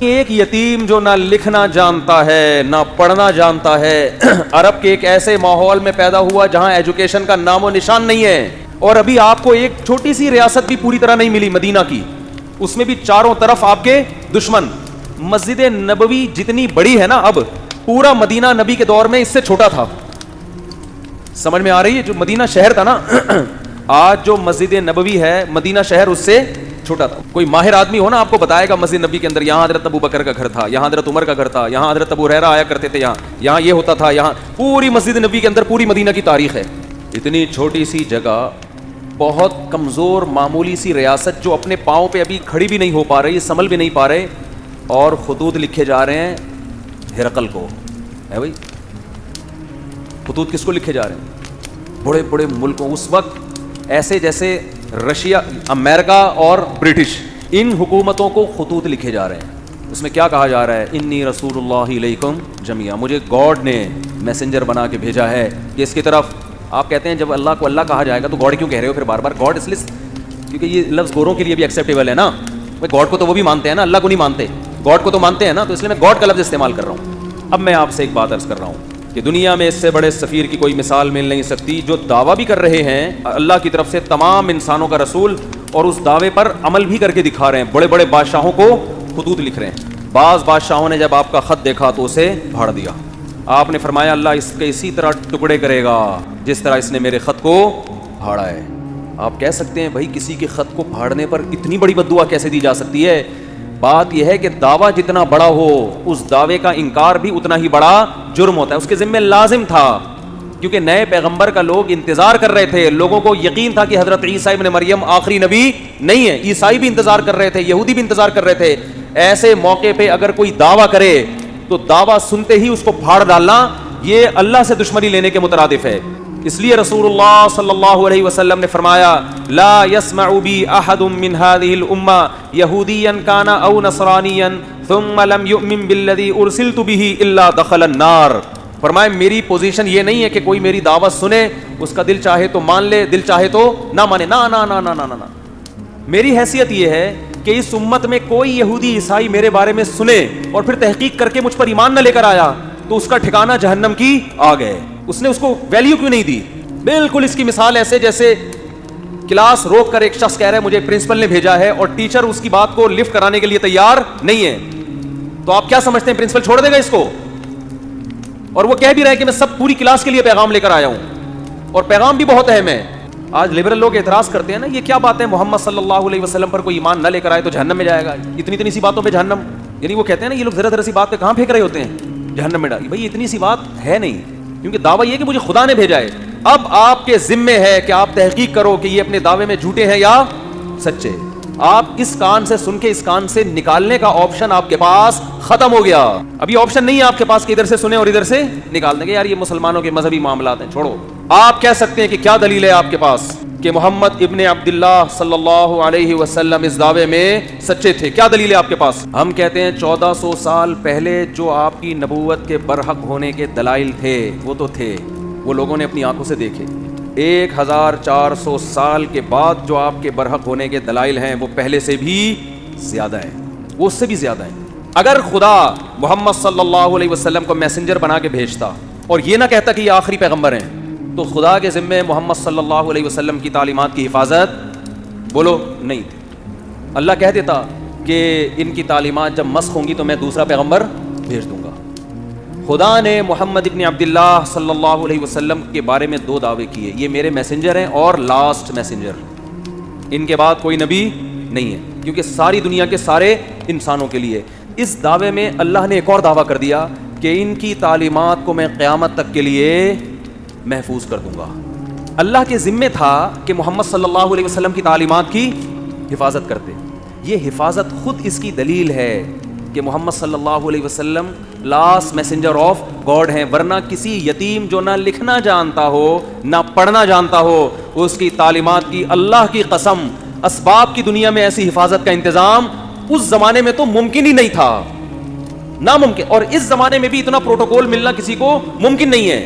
ایک یتیم جو نہ لکھنا جانتا ہے نہ پڑھنا جانتا ہے، عرب کے ایک ایسے ماحول میں پیدا ہوا جہاں ایجوکیشن کا نام و نشان نہیں ہے، اور ابھی آپ کو ایک چھوٹی سی ریاست بھی پوری طرح نہیں ملی مدینہ کی، اس میں بھی چاروں طرف آپ کے دشمن۔ مسجد نبوی جتنی بڑی ہے نا، اب پورا مدینہ نبی کے دور میں اس سے چھوٹا تھا۔ سمجھ میں آ رہی ہے؟ جو مدینہ شہر تھا نا، آج جو مسجد نبوی ہے مدینہ شہر اس سے چھوٹا تھا۔ کوئی ماہر آدمی ہو نا، آپ کو بتائے گا مسجد نبی کے اندر یہاں حضرت ابو بکر کا گھر تھا، یہاں حضرت عمر کا گھر تھا، یہاں حضرت ابو ہریرہ آیا کرتے تھے، یہاں یہ ہوتا تھا، یہاں پوری مسجد نبی کے اندر پوری مدینہ کی تاریخ ہے۔ اتنی چھوٹی سی جگہ، بہت کمزور معمولی سی ریاست جو اپنے پاؤں پہ ابھی کھڑی بھی نہیں ہو پا رہی، سنبھل بھی نہیں پا رہے، اور خطوط لکھے جا رہے ہیں ہرقل کو۔ ہے بھائی، خطوط کس کو لکھے جا رہے ہیں؟ بڑے بڑے ملکوں، اس وقت ایسے جیسے رشیا، امریکہ اور برٹش، ان حکومتوں کو خطوط لکھے جا رہے ہیں۔ اس میں کیا کہا جا رہا ہے؟ انی رسول اللہ علیکم جمیعا، مجھے گاڈ نے میسنجر بنا کے بھیجا ہے کہ اس کی طرف۔ آپ کہتے ہیں جب اللہ کو اللہ کہا جائے گا تو گاڈ کیوں کہہ رہے ہو پھر بار بار؟ گاڈ اس لیے کیونکہ یہ لفظ گوروں کے لیے بھی ایکسیپٹیبل ہے نا۔ گاڈ کو تو وہ بھی مانتے ہیں نا، اللہ کو نہیں مانتے، گاڈ کو تو مانتے ہیں نا، تو اس لیے میں گاڈ کا لفظ استعمال کر رہا ہوں۔ اب میں آپ سے ایک بات عرض کر رہا ہوں کہ دنیا میں اس سے بڑے سفیر کی کوئی مثال مل نہیں سکتی، جو دعویٰ بھی کر رہے ہیں اللہ کی طرف سے تمام انسانوں کا رسول، اور اس دعوے پر عمل بھی کر کے دکھا رہے ہیں۔ بڑے بڑے بادشاہوں کو خطوط لکھ رہے ہیں۔ بعض بادشاہوں نے جب آپ کا خط دیکھا تو اسے پھاڑ دیا۔ آپ نے فرمایا اللہ اس کے اسی طرح ٹکڑے کرے گا جس طرح اس نے میرے خط کو پھاڑا ہے۔ آپ کہہ سکتے ہیں بھائی کسی کے خط کو پھاڑنے پر اتنی بڑی بد دعا کیسے دی جا سکتی ہے؟ بات یہ ہے کہ دعویٰ جتنا بڑا ہو، اس دعوے کا انکار بھی اتنا ہی بڑا جرم ہوتا ہے۔ اس کے ذمہ لازم تھا، کیونکہ نئے پیغمبر کا لوگ انتظار کر رہے تھے، لوگوں کو یقین تھا کہ حضرت عیسیٰ ابن مریم آخری نبی نہیں ہے۔ عیسائی بھی انتظار کر رہے تھے، یہودی بھی انتظار کر رہے تھے۔ ایسے موقع پہ اگر کوئی دعویٰ کرے تو دعویٰ سنتے ہی اس کو پھاڑ ڈالنا، یہ اللہ سے دشمنی لینے کے مترادف ہے۔ اس لیے رسول اللہ صلی اللہ علیہ وسلم نے فرمایا لا يسمع بی احد من هذه الامہ یہودیا کان او نصرانیا ثم لم یؤمن بالذی ارسلت به الا دخل النار۔ فرمائے میری پوزیشن یہ نہیں ہے کہ کوئی میری دعوت سنے، اس کا دل چاہے تو مان لے، دل چاہے تو نہ مانے، نہ نہ نہ نہ نہ نہ۔ میری حیثیت یہ ہے کہ اس امت میں کوئی یہودی عیسائی میرے بارے میں سنے اور پھر تحقیق کر کے مجھ پر ایمان نہ لے کر آیا تو اس کا ٹھکانہ جہنم کی آگ ہے۔ اس نے اس کو ویلیو کیوں نہیں دی؟ بالکل اس کی مثال ایسے جیسے کلاس روک کر ایک شخص کہہ رہا ہے مجھے پرنسپل نے بھیجا ہے، اور ٹیچر اس کی بات کو لفٹ کرانے کے لیے تیار نہیں ہے، تو آپ کیا سمجھتے ہیں پرنسپل چھوڑ دے گا اس کو؟ اور وہ کہہ بھی رہا ہے کہ میں سب پوری کلاس کے لیے پیغام لے کر آیا ہوں، اور پیغام بھی بہت اہم ہے۔ آج لبرل لوگ اعتراض کرتے ہیں نا، یہ کیا بات ہے محمد صلی اللہ علیہ وسلم پر کوئی ایمان نہ لے کر آئے تو جہنم میں جائے گا، اتنی سی باتوں پہ جہنم، یعنی وہ کہتے ہیں نا یہ لوگ ذرا سی بات پہ کہاں پھینک رہے ہوتے ہیں جہنم میں ڈال۔ بھائی اتنی سی بات ہے نہیں، کیونکہ دعویٰ یہ کہ مجھے خدا نے بھیجا ہے۔ اب آپ کے ذمے ہے کہ آپ تحقیق کرو کہ یہ اپنے دعوے میں جھوٹے ہیں یا سچے۔ آپ اس کان سے سن کے اس کان سے نکالنے کا آپشن آپ کے پاس ختم ہو گیا۔ ابھی آپشن نہیں ہے آپ کے پاس کہ ادھر سے سنیں اور ادھر سے نکال دیں گے، یار یہ مسلمانوں کے مذہبی معاملات ہیں، چھوڑو۔ آپ کہہ سکتے ہیں کہ کیا دلیل ہے آپ کے پاس کہ محمد ابن عبداللہ صلی اللہ علیہ وسلم اس دعوے میں سچے تھے؟ کیا دلیل ہے آپ کے پاس؟ ہم کہتے ہیں 1400 سال پہلے جو آپ کی نبوت کے برحق ہونے کے دلائل تھے وہ تو تھے، وہ لوگوں نے اپنی آنکھوں سے دیکھے۔ 1400 سال کے بعد جو آپ کے برحق ہونے کے دلائل ہیں وہ پہلے سے بھی زیادہ ہیں، وہ اس سے بھی زیادہ ہیں۔ اگر خدا محمد صلی اللہ علیہ وسلم کو میسنجر بنا کے بھیجتا اور یہ نہ کہتا کہ یہ آخری پیغمبر ہیں، تو خدا کے ذمے محمد صلی اللہ علیہ وسلم کی تعلیمات کی حفاظت بولو نہیں تھی۔ اللہ کہہ دیتا کہ ان کی تعلیمات جب مسخ ہوں گی تو میں دوسرا پیغمبر بھیج دوں گا۔ خدا نے محمد ابن عبداللہ صلی اللہ علیہ وسلم کے بارے میں 2 دعوے کیے، یہ میرے میسنجر ہیں اور لاسٹ میسنجر، ان کے بعد کوئی نبی نہیں ہے، کیونکہ ساری دنیا کے سارے انسانوں کے لیے۔ اس دعوے میں اللہ نے ایک اور دعویٰ کر دیا کہ ان کی تعلیمات کو میں قیامت تک کے لیے محفوظ کر دوں گا۔ اللہ کے ذمے تھا کہ محمد صلی اللہ علیہ وسلم کی تعلیمات کی حفاظت کرتے۔ یہ حفاظت خود اس کی دلیل ہے کہ محمد صلی اللہ علیہ وسلم لاسٹ میسنجر آف گاڈ ہیں، ورنہ کسی یتیم جو نہ لکھنا جانتا ہو نہ پڑھنا جانتا ہو، اس کی تعلیمات کی اللہ کی قسم اسباب کی دنیا میں ایسی حفاظت کا انتظام اس زمانے میں تو ممکن ہی نہیں تھا، ناممکن، اور اس زمانے میں بھی اتنا پروٹوکول ملنا کسی کو ممکن نہیں ہے۔